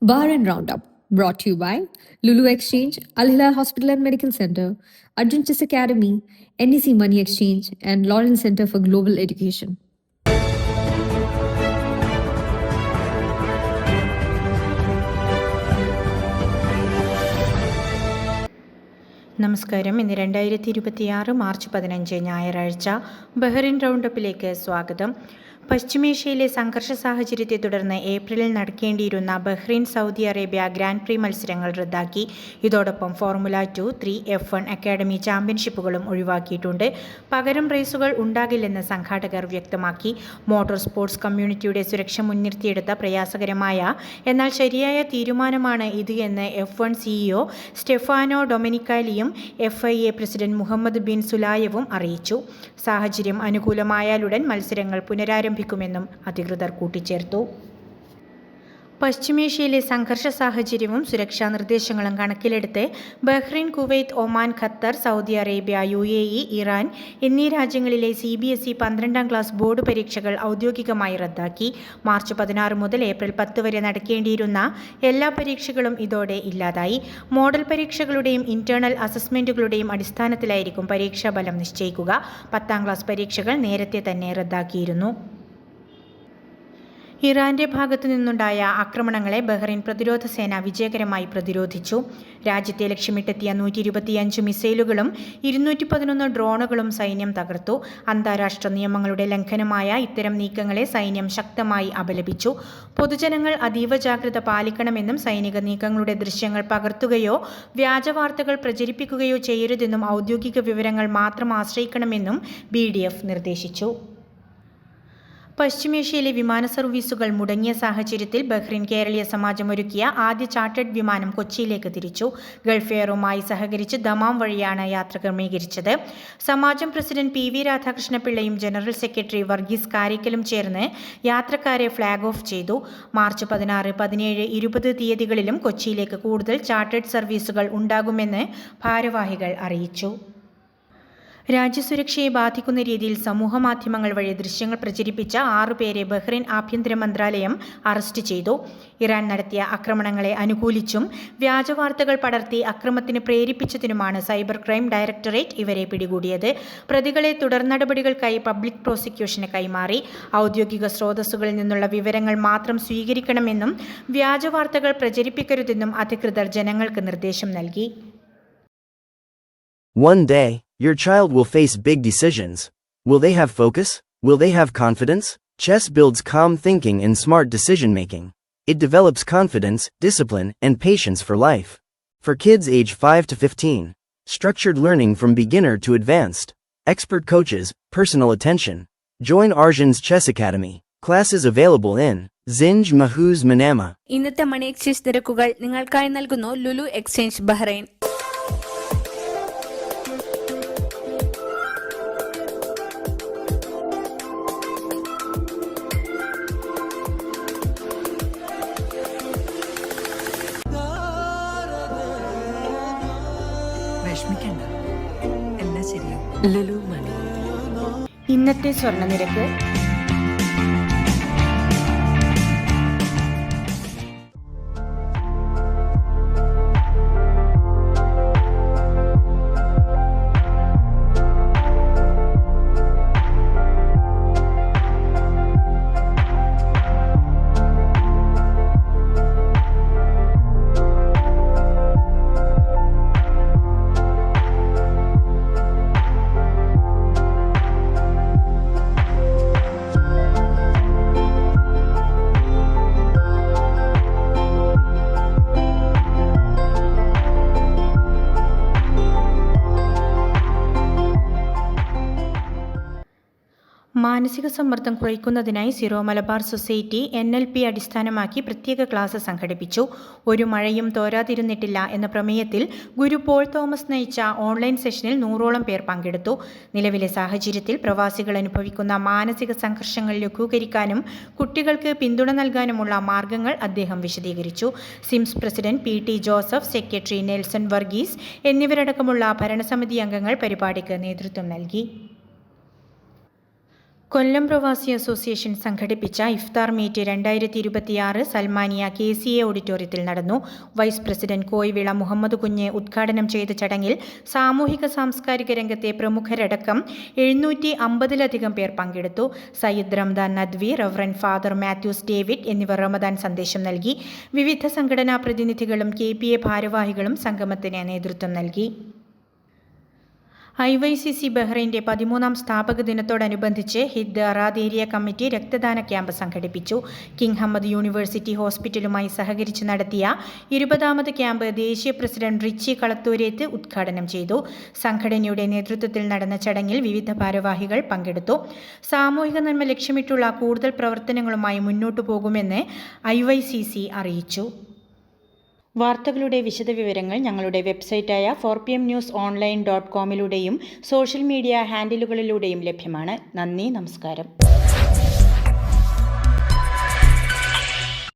Bar and Roundup, brought to you by Lulu Exchange, Al Hilal Hospital and Medical Center, Arjun Chis Academy, NEC Money Exchange, and Lawrence Center for Global Education. നമസ്കാരം. ഇന്ന് 2026 March 15 ഞായറാഴ്ച. Bahrain റൗണ്ടപ്പിലേക്ക് സ്വാഗതം. പശ്ചിമേഷ്യയിലെ സംഘർഷ സാഹചര്യത്തെ തുടർന്ന് ഏപ്രിലിൽ നടക്കേണ്ടിയിരുന്ന Bahrain Saudi Arabia grand prix മത്സരങ്ങൾ റദ്ദാക്കി. ഇതോടൊപ്പം ഫോർമുല 2, 3, F1 അക്കാഡമി ചാമ്പ്യൻഷിപ്പുകളും ഒഴിവാക്കിയിട്ടുണ്ട്. പകരം റേസുകൾ ഉണ്ടാകില്ലെന്ന് സംഘാടകർ വ്യക്തമാക്കി. മോട്ടോർ സ്പോർട്സ് കമ്മ്യൂണിറ്റിയുടെ സുരക്ഷ മുൻനിർത്തിയെടുത്ത പ്രയാസകരമായ എന്നാൽ ശരിയായ തീരുമാനമാണ് ഇത് എന്ന് F1 CEO സ്റ്റെഫാനോ ഡൊമിനിക്കാലിയും FIA പ്രസിഡന്റ് മുഹമ്മദ് ബിൻ സുലായവും അറിയിച്ചു. സാഹചര്യം അനുകൂലമായാലുടൻ മത്സരങ്ങൾ പുനരാരംഭിക്കുമെന്നും അധികൃതർ കൂട്ടിച്ചേർത്തു. പശ്ചിമേഷ്യയിലെ സംഘർഷ സാഹചര്യവും സുരക്ഷാ നിർദ്ദേശങ്ങളും കണക്കിലെടുത്ത് Bahrain, Kuwait, Oman, Qatar, Saudi Arabia, UAE, Iran എന്നീ രാജ്യങ്ങളിലെ CBSE 12ാം ക്ലാസ് ബോർഡ് പരീക്ഷകൾ ഔദ്യോഗികമായി റദ്ദാക്കി. മാർച്ച് 16 മുതൽ ഏപ്രിൽ 10 വരെ നടക്കേണ്ടിയിരുന്ന എല്ലാ പരീക്ഷകളും ഇതോടെ ഇല്ലാതായി. മോഡൽ പരീക്ഷകളുടെയും ഇന്റേണൽ അസസ്മെന്റുകളുടെയും അടിസ്ഥാനത്തിലായിരിക്കും പരീക്ഷാഫലം നിശ്ചയിക്കുക. 10ാം ക്ലാസ് പരീക്ഷകൾ നേരത്തെ തന്നെ റദ്ദാക്കിയിരുന്നു. ഇറാന്റെ ഭാഗത്തു നിന്നുണ്ടായ ആക്രമണങ്ങളെ ബഹ്റിൻ പ്രതിരോധ സേന വിജയകരമായി പ്രതിരോധിച്ചു. രാജ്യത്തെ ലക്ഷ്യമിട്ടെത്തിയ 125 മിസൈലുകളും 211 ഡ്രോണുകളും സൈന്യം തകർത്തു. അന്താരാഷ്ട്ര നിയമങ്ങളുടെ ലംഘനമായ ഇത്തരം നീക്കങ്ങളെ സൈന്യം ശക്തമായി അപലപിച്ചു. പൊതുജനങ്ങൾ അതീവ ജാഗ്രത പാലിക്കണമെന്നും സൈനിക നീക്കങ്ങളുടെ ദൃശ്യങ്ങൾ പകർത്തുകയോ വ്യാജവാർത്തകൾ പ്രചരിപ്പിക്കുകയോ ചെയ്യരുതെന്നും ഔദ്യോഗിക വിവരങ്ങൾ മാത്രം ആശ്രയിക്കണമെന്നും BDF നിർദ്ദേശിച്ചു. പശ്ചിമേഷ്യയിലെ വിമാന സർവീസുകൾ മുടങ്ങിയ സാഹചര്യത്തിൽ ബഹ്റിൻ കേരളീയ സമാജം ഒരുക്കിയ ആദ്യ ചാർട്ടേഡ് വിമാനം കൊച്ചിയിലേക്ക് തിരിച്ചു. ഗൾഫ് എയറുമായി സഹകരിച്ച് ദമാം വഴിയാണ് യാത്ര ക്രമീകരിച്ചത്. സമാജം പ്രസിഡന്റ് PV രാധാകൃഷ്ണപിള്ളയും ജനറൽ സെക്രട്ടറി വർഗീസ് കാരയ്ക്കലും ചേർന്ന് യാത്രക്കാരെ ഫ്ളാഗ് ഓഫ് ചെയ്തു. മാർച്ച് 16, 17, 20 തീയതികളിലും കൊച്ചിയിലേക്ക് കൂടുതൽ ചാർട്ടേഡ് സർവീസുകൾ ഉണ്ടാകുമെന്ന് ഭാരവാഹികൾ അറിയിച്ചു. രാജ്യസുരക്ഷയെ ബാധിക്കുന്ന രീതിയിൽ സമൂഹമാധ്യമങ്ങൾ വഴി ദൃശ്യങ്ങൾ പ്രചരിപ്പിച്ച 6 പേരെ ബഹ്റിൻ ആഭ്യന്തര മന്ത്രാലയം അറസ്റ്റ് ചെയ്തു. ഇറാൻ നടത്തിയ ആക്രമണങ്ങളെ അനുകൂലിച്ചും വ്യാജവാർത്തകൾ പടർത്തി അക്രമത്തിന് പ്രേരിപ്പിച്ചതിനുമാണ് സൈബർ ക്രൈം ഡയറക്ടറേറ്റ് ഇവരെ പിടികൂടിയത്. പ്രതികളെ തുടർ നടപടികൾക്കായി പബ്ലിക് പ്രോസിക്യൂഷന് കൈമാറി. ഔദ്യോഗിക സ്രോതസ്സുകളിൽ നിന്നുള്ള വിവരങ്ങൾ മാത്രം സ്വീകരിക്കണമെന്നും വ്യാജവാർത്തകൾ പ്രചരിപ്പിക്കരുതെന്നും അധികൃതർ ജനങ്ങൾക്ക് നിർദ്ദേശം നൽകി. One day, your child will face big decisions. Will they have focus? Will they have confidence? Chess builds calm thinking and smart decision-making. It develops confidence, discipline, and patience for life. For kids age 5 to 15, structured learning from beginner to advanced. Expert coaches, personal attention. Join Arjun's Chess Academy. Classes available in Zinj Mahuz Manama. ഇന്നത്തെ money exchange നിരക്കുകൾ നിങ്ങൾക്കായി നൽകുന്നു Lulu exchange Bahrain. Lulu മണി. ഇന്നത്തെ സ്വർണ്ണ നിരക്ക് മാനസിക സമ്മർദ്ദം കുറയ്ക്കുന്നതിനായി Syro Malabar society NLP അടിസ്ഥാനമാക്കി പ്രത്യേക ക്ലാസ് സംഘടിപ്പിച്ചു. ഒരു മഴയും തോരാതിരുന്നിട്ടില്ല എന്ന പ്രമേയത്തിൽ ഗുരു പോൾ തോമസ് നയിച്ച ഓൺലൈൻ സെഷനിൽ 100ഓളം പേർ പങ്കെടുത്തു. നിലവിലെ സാഹചര്യത്തിൽ പ്രവാസികൾ അനുഭവിക്കുന്ന മാനസിക സംഘർഷങ്ങൾ ലഘൂകരിക്കാനും കുട്ടികൾക്ക് പിന്തുണ നൽകാനുമുള്ള മാർഗങ്ങൾ അദ്ദേഹം വിശദീകരിച്ചു. സിംസ് president PT Joseph, secretary Nelson Varghese എന്നിവരടക്കമുള്ള ഭരണസമിതി അംഗങ്ങൾ പരിപാടിക്ക് നേതൃത്വം നൽകി. കൊല്ലം പ്രവാസി അസോസിയേഷൻ സംഘടിപ്പിച്ച ഇഫ്താർ മീറ്റ് 2026 സൽമാനിയ KCA ഓഡിറ്റോറിയത്തിൽ നടന്നു. വൈസ് പ്രസിഡന്റ് കോയിവിള മുഹമ്മദ് കുഞ്ഞ് ഉദ്ഘാടനം ചെയ്ത ചടങ്ങിൽ സാമൂഹിക സാംസ്കാരിക രംഗത്തെ പ്രമുഖരടക്കം 750-ലധികം പേർ പങ്കെടുത്തു. സയ്യിദ് റംദാൻ നദ്വി, റവറന്റ് ഫാദർ മാത്യൂസ് ഡേവിഡ് എന്നിവർ റമദാൻ സന്ദേശം നൽകി. വിവിധ സംഘടനാ പ്രതിനിധികളും KPA ഭാരവാഹികളും സംഗമത്തിന് നേതൃത്വം നൽകി. IYCC ബഹ്റൈൻ്റെ 13ാം സ്ഥാപക ദിനത്തോടനുബന്ധിച്ച് ഹിദ് അറാദ് ഏരിയ കമ്മിറ്റി രക്തദാന ക്യാമ്പ് സംഘടിപ്പിച്ചു. കിങ് ഹമ്മദ് യൂണിവേഴ്സിറ്റി ഹോസ്പിറ്റലുമായി സഹകരിച്ച് നടത്തിയ 20ാമത് ക്യാമ്പ് ദേശീയ പ്രസിഡന്റ് റിച്ചി കളത്തൂരേത്ത് ഉദ്ഘാടനം ചെയ്തു. സംഘടനയുടെ നേതൃത്വത്തിൽ നടന്ന ചടങ്ങിൽ വിവിധ ഭാരവാഹികൾ പങ്കെടുത്തു. സാമൂഹിക നന്മ ലക്ഷ്യമിട്ടുള്ള കൂടുതൽ പ്രവർത്തനങ്ങളുമായി മുന്നോട്ടു പോകുമെന്ന് IYCC അറിയിച്ചു. വാർത്തകളുടെ വിശദവിവരങ്ങൾ ഞങ്ങളുടെ വെബ്സൈറ്റായ 4pmnewsonline.com സോഷ്യൽ മീഡിയ ഹാൻഡിലുകളിലൂടെയും ലഭ്യമാണ്. നന്ദി, നമസ്കാരം.